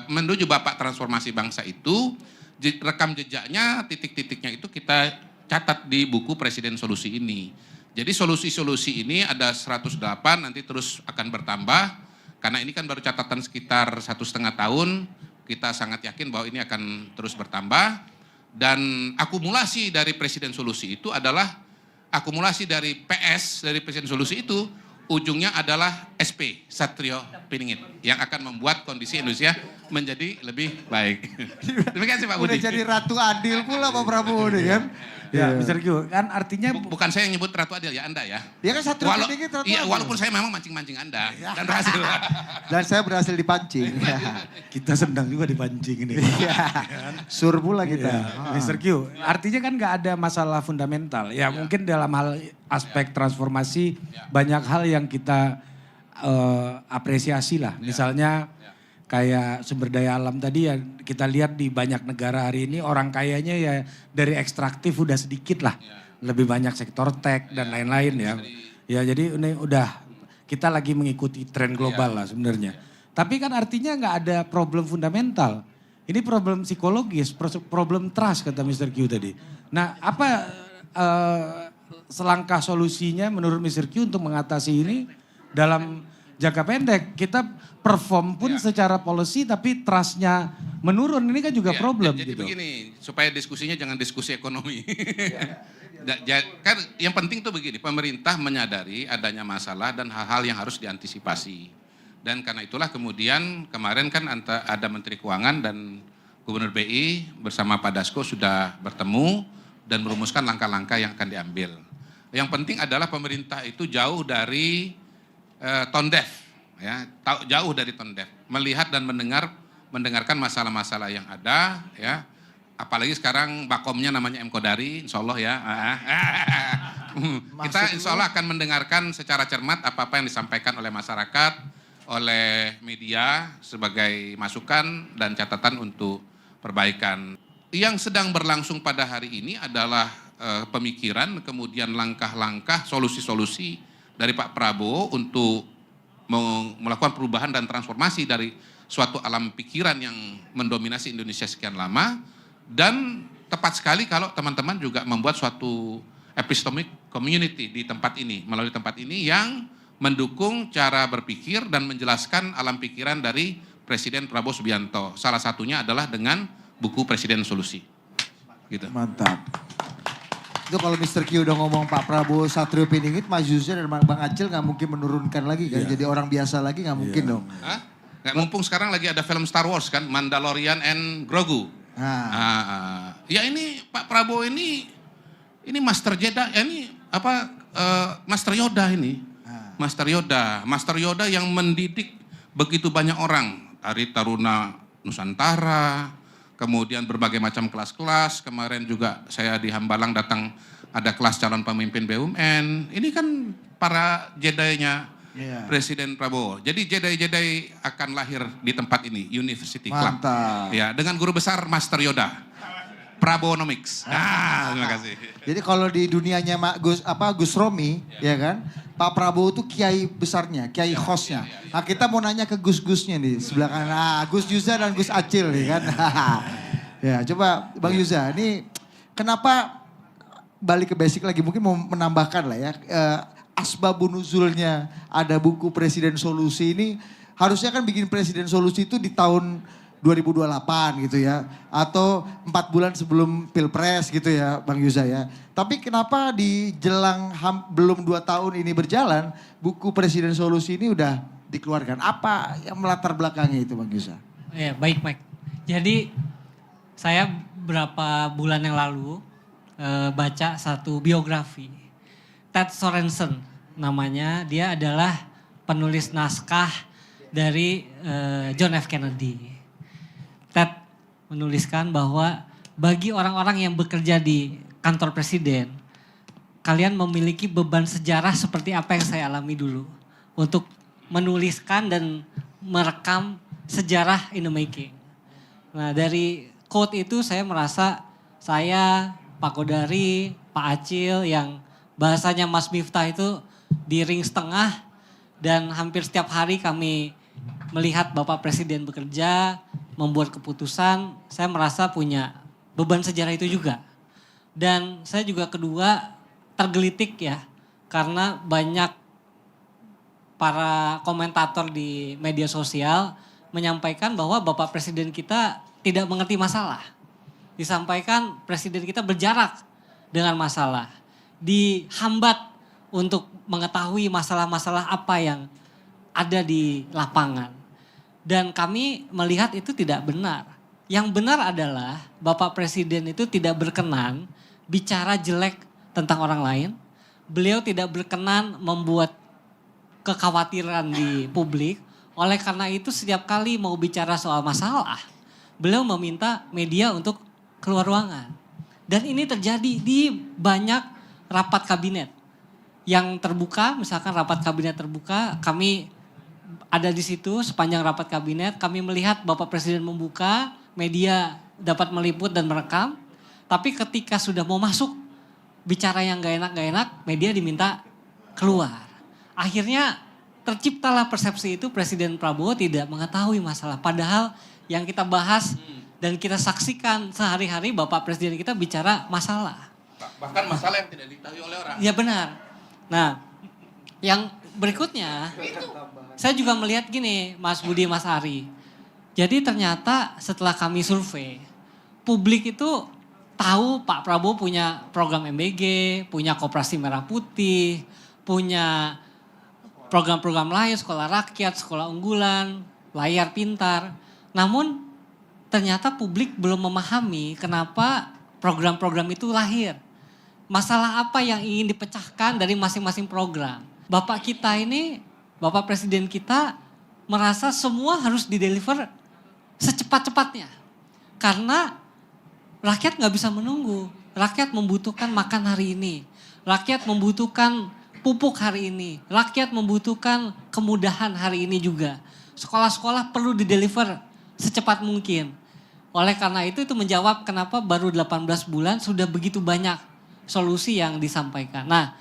menuju Bapak transformasi bangsa itu, rekam jejaknya, titik-titiknya itu kita catat di buku Presiden Solusi ini. Jadi solusi-solusi ini ada 108, nanti terus akan bertambah. Karena ini kan baru catatan sekitar 1,5 tahun, kita sangat yakin bahwa ini akan terus bertambah. Dan akumulasi dari Presiden Solusi itu adalah akumulasi dari PS, dari Presiden Solusi itu, ujungnya adalah SP, Satrio Piningit, yang akan membuat kondisi Indonesia menjadi lebih baik. Terima kasih Pak Budi. Udah jadi Ratu Adil pula Pak Prabowo nih kan. Ya, Mr. Q, kan artinya... Bukan saya yang nyebut Ratu Adil ya, Anda ya. Dia kan Satrio Piningit Ratu Adil. Iya, Adil. walaupun saya memang mancing-mancing Anda. Dan berhasil. Dan saya berhasil dipancing. Kita sedang juga dipancing ini. Sur pula kita. Mr. Q, artinya kan nggak ada masalah fundamental. Ya mungkin dalam hal aspek transformasi banyak hal yang kita apresiasi lah. Misalnya kayak sumber daya alam tadi ya kita lihat di banyak negara hari ini orang kayanya ya dari ekstraktif udah sedikit lah. Lebih banyak sektor tech dan lain-lain ya. Ya jadi ini udah kita lagi mengikuti tren global lah sebenarnya. Tapi kan artinya nggak ada problem fundamental. Ini problem psikologis, problem trust kata Mr. Q tadi. Nah apa selangkah solusinya menurut Mr. Q untuk mengatasi ini dalam jangka pendek? Kita perform pun secara policy tapi trustnya menurun, ini kan juga problem jadi gitu. Begini, supaya diskusinya jangan diskusi ekonomi. Kan yang penting tuh begini, pemerintah menyadari adanya masalah dan hal-hal yang harus diantisipasi. Dan karena itulah kemudian kemarin kan ada Menteri Keuangan dan Gubernur BI bersama Pak Dasko sudah bertemu dan merumuskan langkah-langkah yang akan diambil. Yang penting adalah pemerintah itu jauh dari tone deaf, ya, jauh dari tone deaf, melihat dan mendengarkan masalah-masalah yang ada, ya. Apalagi sekarang bakomnya namanya M Kodari, insya Allah ya. Kita insya Allah akan mendengarkan secara cermat apa-apa yang disampaikan oleh masyarakat, oleh media sebagai masukan dan catatan untuk perbaikan. Yang sedang berlangsung pada hari ini adalah pemikiran, kemudian langkah-langkah, solusi-solusi dari Pak Prabowo untuk melakukan perubahan dan transformasi dari suatu alam pikiran yang mendominasi Indonesia sekian lama. Dan tepat sekali kalau teman-teman juga membuat suatu epistemic community di tempat ini, melalui tempat ini yang mendukung cara berpikir dan menjelaskan alam pikiran dari Presiden Prabowo Subianto. Salah satunya adalah dengan buku Presiden Solusi. Gitu. Mantap. Itu kalau Mr. Q udah ngomong Pak Prabowo, Satrio Piningit, Mas Yusya dan Bang Acil gak mungkin menurunkan lagi kan. Jadi orang biasa lagi gak mungkin dong. Hah? Nggak, mumpung sekarang lagi ada film Star Wars kan, Mandalorian and Grogu. Ya ini Pak Prabowo ini Master Jedi, ini apa Master Yoda ini. Master Yoda yang mendidik begitu banyak orang. Dari Taruna Nusantara, kemudian berbagai macam kelas-kelas. Kemarin juga saya di Hambalang datang ada kelas calon pemimpin BUMN. Ini kan para Jedi-nya Presiden Prabowo. Jadi Jedi-Jedi akan lahir di tempat ini, University Club. Mantap. Ya, dengan guru besar Master Yoda. Prabowonomics. Terima kasih. Jadi kalau di dunianya Gus Romi, ya kan, Pak Prabowo itu kiai besarnya, kiai hostnya. Nah kita mau nanya ke Gus-Gusnya nih, sebelah kanan. Nah, Gus Yuza dan Gus Acil nih kan. Ya coba Bang Yuza, ini kenapa balik ke basic lagi, mungkin mau menambahkan lah ya. Asbabun nuzulnya ada buku Presiden Solusi ini, harusnya kan bikin Presiden Solusi itu di tahun 2028 gitu ya. Atau 4 bulan sebelum Pilpres gitu ya Bang Yuza ya. Tapi kenapa di jelang belum 2 tahun ini berjalan, buku Presiden Solusi ini udah dikeluarkan. Apa yang melatar belakangnya itu Bang Yuza? Ya baik Mike. Jadi saya beberapa bulan yang lalu baca satu biografi. Ted Sorensen namanya, dia adalah penulis naskah dari John F. Kennedy. Ted menuliskan bahwa bagi orang-orang yang bekerja di kantor presiden, kalian memiliki beban sejarah seperti apa yang saya alami dulu. Untuk menuliskan dan merekam sejarah in the making. Nah dari quote itu saya merasa saya, Pak Kodari, Pak Acil yang bahasanya Mas Miftah itu di ring setengah dan hampir setiap hari kami melihat Bapak Presiden bekerja, membuat keputusan, saya merasa punya beban sejarah itu juga. Dan saya juga kedua tergelitik ya, karena banyak para komentator di media sosial menyampaikan bahwa Bapak Presiden kita tidak mengerti masalah. Disampaikan Presiden kita berjarak dengan masalah. Dihambat untuk mengetahui masalah-masalah apa yang ada di lapangan. Dan kami melihat itu tidak benar. Yang benar adalah Bapak Presiden itu tidak berkenan bicara jelek tentang orang lain. Beliau tidak berkenan membuat kekhawatiran di publik. Oleh karena itu setiap kali mau bicara soal masalah, beliau meminta media untuk keluar ruangan. Dan ini terjadi di banyak rapat kabinet. Yang terbuka, misalkan rapat kabinet terbuka, kami ada di situ sepanjang rapat kabinet, kami melihat Bapak Presiden membuka, media dapat meliput dan merekam. Tapi ketika sudah mau masuk, bicara yang gak enak, media diminta keluar. Akhirnya terciptalah persepsi itu Presiden Prabowo tidak mengetahui masalah. Padahal yang kita bahas dan kita saksikan sehari-hari Bapak Presiden kita bicara masalah. Bahkan masalah yang tidak diketahui oleh orang. Ya benar. Nah, yang berikutnya saya juga melihat gini Mas Budi, Mas Ari. Jadi ternyata setelah kami survei, publik itu tahu Pak Prabowo punya program MBG, punya Koperasi Merah Putih, punya program-program lain, sekolah rakyat, sekolah unggulan, layar pintar. Namun ternyata publik belum memahami kenapa program-program itu lahir. Masalah apa yang ingin dipecahkan dari masing-masing program. Bapak kita ini, Bapak Presiden kita merasa semua harus dideliver secepat-cepatnya. Karena rakyat gak bisa menunggu. Rakyat membutuhkan makan hari ini. Rakyat membutuhkan pupuk hari ini. Rakyat membutuhkan kemudahan hari ini juga. Sekolah-sekolah perlu dideliver secepat mungkin. Oleh karena itu menjawab kenapa baru 18 bulan sudah begitu banyak solusi yang disampaikan. Nah,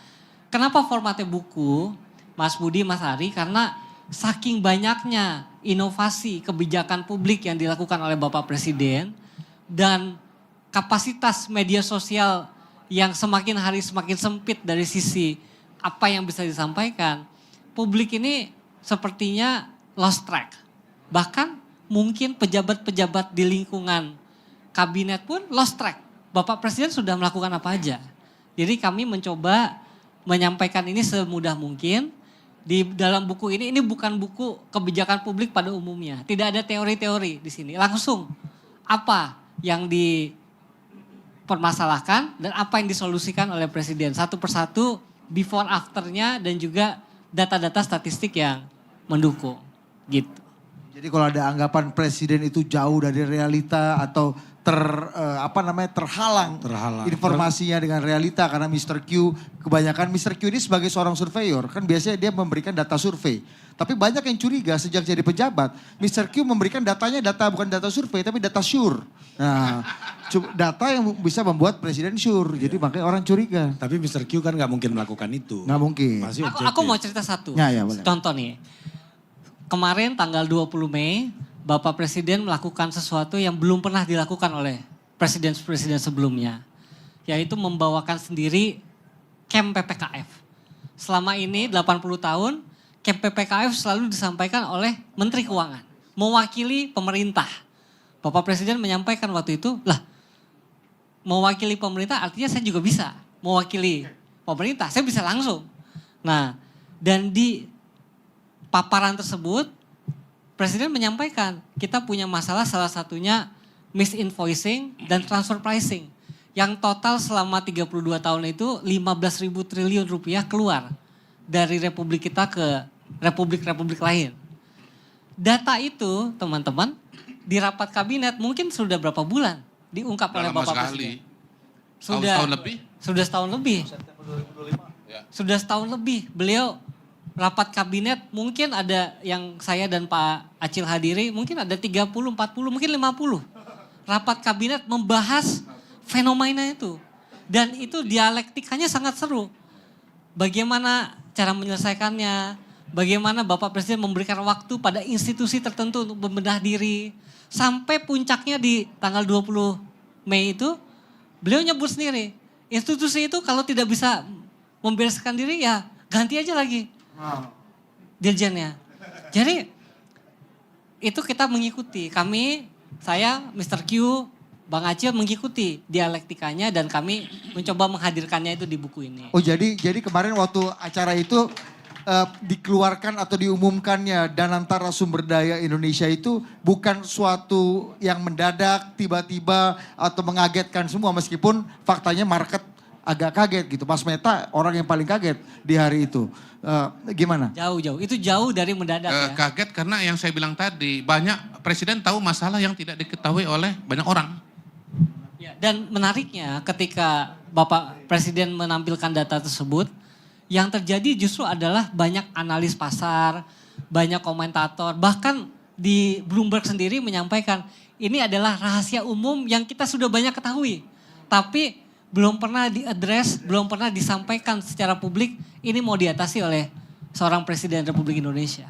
kenapa formatnya buku, Mas Budi, Mas Ari? Karena saking banyaknya inovasi kebijakan publik yang dilakukan oleh Bapak Presiden dan kapasitas media sosial yang semakin hari semakin sempit dari sisi apa yang bisa disampaikan, publik ini sepertinya lost track. Bahkan mungkin pejabat-pejabat di lingkungan kabinet pun lost track. Bapak Presiden sudah melakukan apa aja. Jadi kami mencoba menyampaikan ini semudah mungkin. Di dalam buku ini bukan buku kebijakan publik pada umumnya. Tidak ada teori-teori di sini. Langsung apa yang dipermasalahkan dan apa yang disolusikan oleh Presiden. Satu persatu, before afternya dan juga data-data statistik yang mendukung gitu. Jadi kalau ada anggapan presiden itu jauh dari realita atau terhalang informasinya dengan realita karena Mr. Q, kebanyakan Mr. Q ini sebagai seorang surveyor kan biasanya dia memberikan data survei. Tapi banyak yang curiga sejak jadi pejabat, Mr. Q memberikan datanya bukan data survei tapi data sure. Nah, data yang bisa membuat presiden sure. Jadi makanya orang curiga. Tapi Mr. Q kan gak mungkin melakukan itu. Gak mungkin. Aku mau cerita satu. Ya, boleh. Contoh nih. Kemarin tanggal 20 Mei, Bapak Presiden melakukan sesuatu yang belum pernah dilakukan oleh presiden-presiden sebelumnya. Yaitu membawakan sendiri camp PPKF. Selama ini 80 tahun, camp PPKF selalu disampaikan oleh Menteri Keuangan. Mewakili pemerintah. Bapak Presiden menyampaikan waktu itu, mewakili pemerintah artinya saya juga bisa mewakili pemerintah. Saya bisa langsung. Nah, dan di paparan tersebut, Presiden menyampaikan kita punya masalah salah satunya misinvoicing dan transfer pricing. Yang total selama 32 tahun itu 15.000 triliun rupiah keluar dari republik kita ke republik-republik lain. Data itu teman-teman di rapat kabinet mungkin sudah berapa bulan diungkap oleh Bapak Presiden. Setahun lebih? Sudah setahun lebih. Ya. Sudah setahun lebih beliau rapat kabinet mungkin ada yang saya dan Pak Acil hadiri mungkin ada 30, 40, mungkin 50. Rapat kabinet membahas fenomena itu. Dan itu dialektikanya sangat seru. Bagaimana cara menyelesaikannya, bagaimana Bapak Presiden memberikan waktu pada institusi tertentu untuk membedah diri. Sampai puncaknya di tanggal 20 Mei itu, beliau nyebut sendiri, institusi itu kalau tidak bisa membereskan diri ya ganti aja lagi dirjennya. Jadi itu kita mengikuti, saya, Mr. Q, Bang Acil mengikuti dialektikanya dan kami mencoba menghadirkannya itu di buku ini. Oh jadi kemarin waktu acara itu dikeluarkan atau diumumkannya Danantara Sumber Daya Indonesia itu bukan suatu yang mendadak tiba-tiba atau mengagetkan semua meskipun faktanya market agak kaget gitu. Pas Meta orang yang paling kaget di hari itu. Gimana? Jauh-jauh, itu jauh dari mendadak ya. Kaget karena yang saya bilang tadi, banyak presiden tahu masalah yang tidak diketahui oleh banyak orang. Ya, dan menariknya ketika Bapak Presiden menampilkan data tersebut, yang terjadi justru adalah banyak analis pasar, banyak komentator, bahkan di Bloomberg sendiri menyampaikan ini adalah rahasia umum yang kita sudah banyak ketahui. Tapi belum pernah diadres, belum pernah disampaikan secara publik, ini mau diatasi oleh seorang Presiden Republik Indonesia.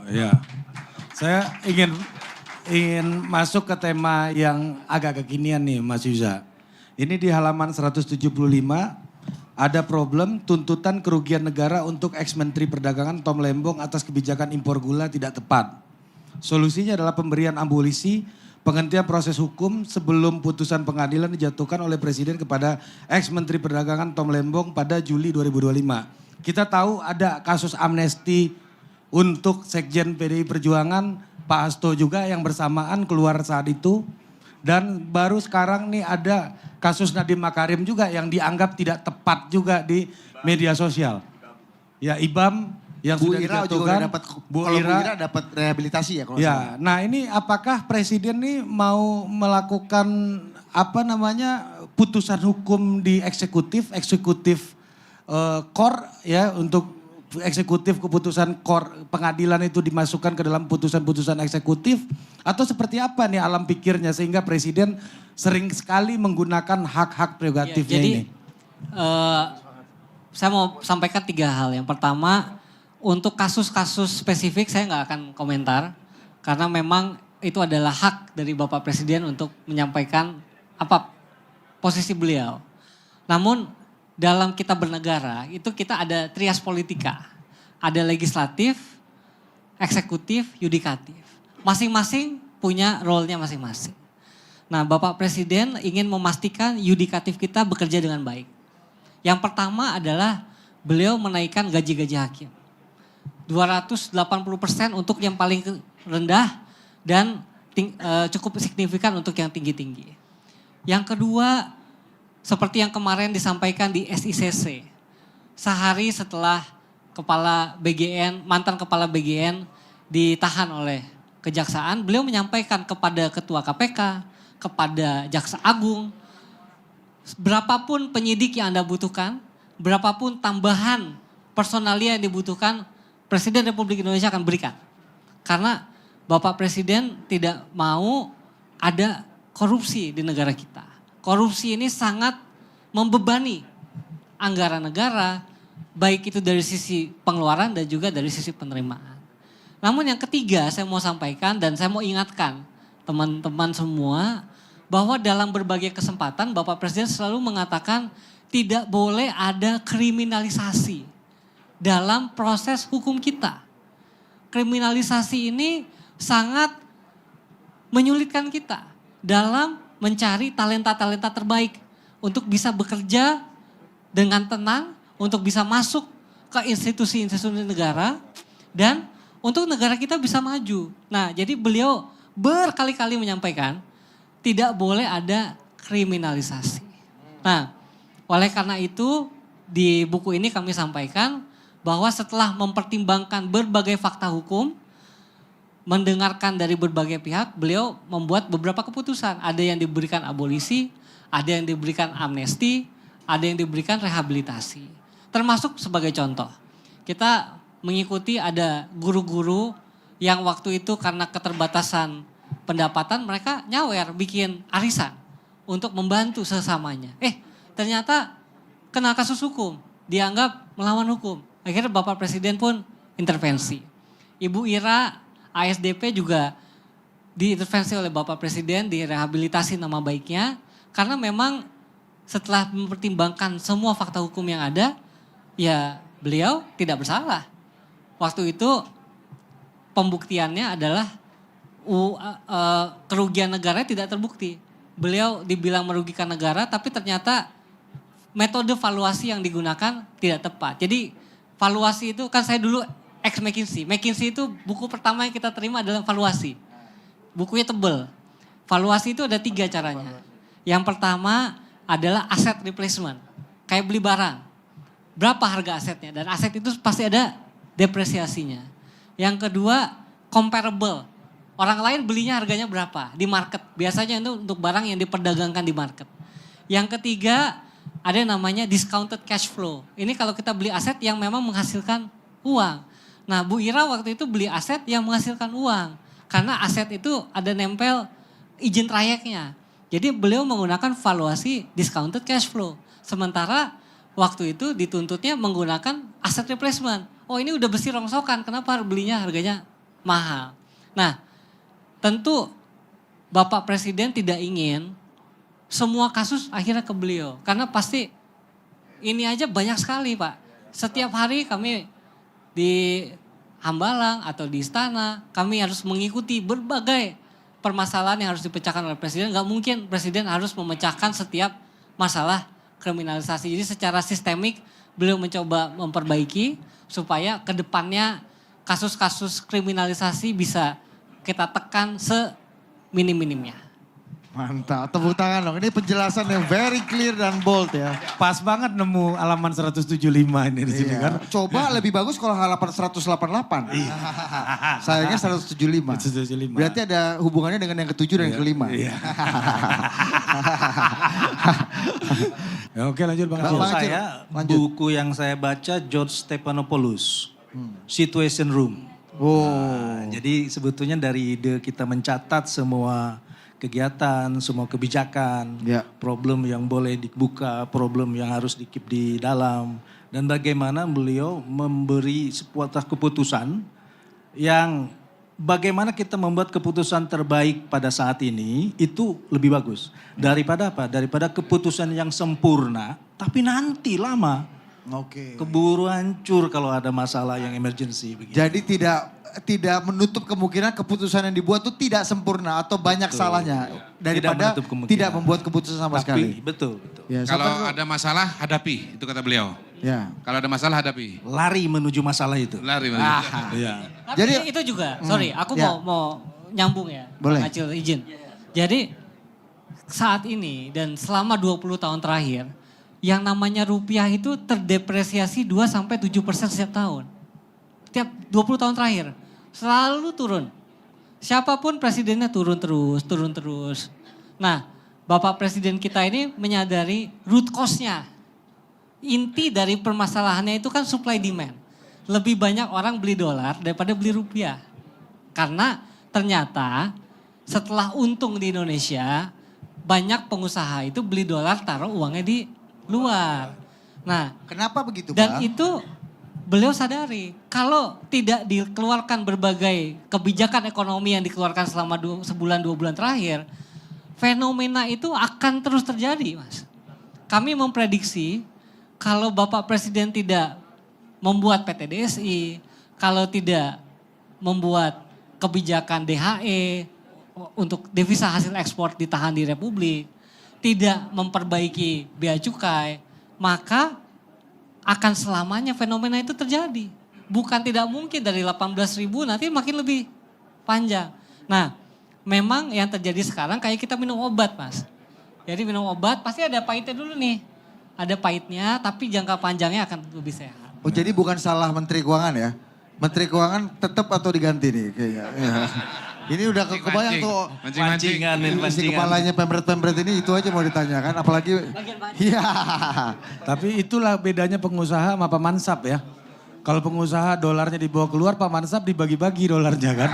Ya, saya ingin masuk ke tema yang agak kekinian nih Mas Yuza. Ini di halaman 175 ada problem tuntutan kerugian negara untuk ex-menteri perdagangan Tom Lembong atas kebijakan impor gula tidak tepat. Solusinya adalah pemberian abolisi, penghentian proses hukum sebelum putusan pengadilan dijatuhkan oleh Presiden kepada ex-menteri perdagangan Tom Lembong pada Juli 2025. Kita tahu ada kasus amnesti untuk Sekjen PDI Perjuangan, Pak Hasto juga yang bersamaan keluar saat itu. Dan baru sekarang nih ada kasus Nadiem Makarim juga yang dianggap tidak tepat juga di media sosial. Ya IBAM yang Bu sudah Ira dijatuhkan. juga dapat, Bu Ira dapat rehabilitasi ya kalau Ya, salah. nah ini apakah Presiden nih mau melakukan putusan hukum di eksekutif core ya untuk eksekutif keputusan pengadilan itu dimasukkan ke dalam putusan-putusan eksekutif atau seperti apa nih alam pikirnya sehingga presiden sering sekali menggunakan hak-hak prerogatifnya Ya, jadi, ini. Saya mau sampaikan 3 hal. Yang pertama, untuk kasus-kasus spesifik saya nggak akan komentar karena memang itu adalah hak dari Bapak Presiden untuk menyampaikan apa posisi beliau. Namun dalam kita bernegara itu kita ada trias politika. Ada legislatif, eksekutif, yudikatif. Masing-masing punya role-nya masing-masing. Nah, Bapak Presiden ingin memastikan yudikatif kita bekerja dengan baik. Yang pertama adalah beliau menaikkan gaji-gaji hakim. 280% untuk yang paling rendah dan cukup signifikan untuk yang tinggi-tinggi. Yang kedua, seperti yang kemarin disampaikan di SICC, sehari setelah mantan kepala BGN ditahan oleh kejaksaan, beliau menyampaikan kepada ketua KPK, kepada jaksa agung, berapapun penyidik yang Anda butuhkan, berapapun tambahan personalia yang dibutuhkan, Presiden Republik Indonesia akan berikan. Karena Bapak Presiden tidak mau ada korupsi di negara kita. Korupsi ini sangat membebani anggaran negara, baik itu dari sisi pengeluaran dan juga dari sisi penerimaan. Namun yang ketiga saya mau sampaikan dan saya mau ingatkan teman-teman semua bahwa dalam berbagai kesempatan Bapak Presiden selalu mengatakan tidak boleh ada kriminalisasi dalam proses hukum kita. Kriminalisasi ini sangat menyulitkan kita dalam mencari talenta-talenta terbaik untuk bisa bekerja dengan tenang, untuk bisa masuk ke institusi-institusi negara dan untuk negara kita bisa maju. Nah, jadi beliau berkali-kali menyampaikan tidak boleh ada kriminalisasi. Nah, oleh karena itu di buku ini kami sampaikan bahwa setelah mempertimbangkan berbagai fakta hukum, mendengarkan dari berbagai pihak, beliau membuat beberapa keputusan. Ada yang diberikan abolisi, ada yang diberikan amnesti, ada yang diberikan rehabilitasi. Termasuk sebagai contoh, kita mengikuti ada guru-guru yang waktu itu karena keterbatasan pendapatan mereka nyawer bikin arisan untuk membantu sesamanya. Ternyata kena kasus hukum, dianggap melawan hukum. akhirnya Bapak Presiden pun intervensi. Ibu Ira, ASDP juga diintervensi oleh Bapak Presiden, direhabilitasi nama baiknya. Karena memang setelah mempertimbangkan semua fakta hukum yang ada, ya beliau tidak bersalah. Waktu itu pembuktiannya adalah kerugian negara tidak terbukti. Beliau dibilang merugikan negara, tapi ternyata metode valuasi yang digunakan tidak tepat. Jadi valuasi itu kan saya dulu ex McKinsey. McKinsey itu buku pertama yang kita terima adalah valuasi. Bukunya tebel. Valuasi itu ada 3 caranya. Yang pertama adalah aset replacement. Kayak beli barang. Berapa harga asetnya? Dan aset itu pasti ada depresiasinya. Yang kedua comparable. Orang lain belinya harganya berapa di market. Biasanya itu untuk barang yang diperdagangkan di market. Yang ketiga ada yang namanya discounted cash flow. Ini kalau kita beli aset yang memang menghasilkan uang. Nah Bu Ira waktu itu beli aset yang menghasilkan uang. Karena aset itu ada nempel izin trayeknya. Jadi beliau menggunakan valuasi discounted cash flow. Sementara waktu itu dituntutnya menggunakan aset replacement. Oh ini udah besi rongsokan, kenapa belinya harganya mahal? Nah tentu Bapak Presiden tidak ingin semua kasus akhirnya ke beliau. Karena pasti ini aja banyak sekali Pak. Setiap hari kami di Hambalang atau di istana, kami harus mengikuti berbagai permasalahan yang harus dipecahkan oleh Presiden. Gak mungkin Presiden harus memecahkan setiap masalah kriminalisasi. Jadi secara sistemik beliau mencoba memperbaiki supaya ke depannya kasus-kasus kriminalisasi bisa kita tekan seminim-minimnya. Mantap, tepuk tangan dong. Ini penjelasan yang very clear dan bold ya. Pas banget nemu halaman 175 ini di sini kan. Coba lebih bagus kalau halaman 188. Iya. Sayangnya 175. 175. Berarti ada hubungannya dengan yang ketujuh dan yang kelima. Iya. Ya, oke lanjut Bang Bang Acil. Acil, Saya lanjut. buku yang saya baca George Stephanopoulos, Situation Room. Nah, jadi sebetulnya dari ide kita mencatat semua kegiatan, semua kebijakan, Ya. problem yang boleh dibuka, problem yang harus dikip di dalam, dan bagaimana beliau memberi sebuah keputusan yang bagaimana kita membuat keputusan terbaik pada saat ini itu lebih bagus. Daripada apa? Daripada keputusan yang sempurna tapi nanti lama. Oke. Keburu hancur kalau ada masalah yang emergency begitu. Jadi tidak menutup kemungkinan keputusan yang dibuat itu tidak sempurna atau banyak salahnya. Daripada menutup kemungkinan. tidak membuat keputusan sama sekali. Betul. Ya, Kalau siapa- ada masalah, hadapi. Itu kata beliau. Ya. Kalau ada masalah, hadapi. Lari menuju masalah itu. Lari. Iya. Tapi Jadi- itu juga, sorry aku Ya. mau nyambung ya. Boleh. Bang Acil izin. Jadi saat ini dan selama 20 tahun terakhir, yang namanya rupiah itu terdepresiasi 2-7% setiap tahun. Tiap 20 tahun terakhir, selalu turun. Siapapun presidennya turun terus. Nah, Bapak Presiden kita ini menyadari root cause-nya. Inti dari permasalahannya itu kan supply demand. Lebih banyak orang beli dolar daripada beli rupiah. Karena ternyata setelah untung di Indonesia, banyak pengusaha itu beli dolar taruh uangnya di luar. Nah, Kenapa begitu, dan Bang? itu beliau sadari kalau tidak dikeluarkan berbagai kebijakan ekonomi yang dikeluarkan selama sebulan 2 bulan terakhir, fenomena itu akan terus terjadi, Mas. Kami memprediksi kalau Bapak Presiden tidak membuat PTDSI, kalau tidak membuat kebijakan DHE untuk devisa hasil ekspor ditahan di Republik, tidak memperbaiki bea cukai, maka akan selamanya fenomena itu terjadi. Bukan tidak mungkin dari 18.000 nanti makin lebih panjang. Nah, memang yang terjadi sekarang kayak kita minum obat, Mas. Jadi minum obat pasti ada pahitnya dulu nih. Ada pahitnya tapi jangka panjangnya akan lebih sehat. Oh jadi bukan salah Menteri Keuangan ya? Menteri Keuangan tetap atau diganti nih kayaknya. Ya. Ini udah kebayang tuh. Mancing-mancing. Pancingan, Isi pancingan. kepalanya pemret-pemret ini itu aja mau ditanyakan. Apalagi, iya. Tapi itulah bedanya pengusaha sama pemansap ya. Kalau pengusaha dolarnya dibawa keluar, pemansap dibagi-bagi dolarnya kan.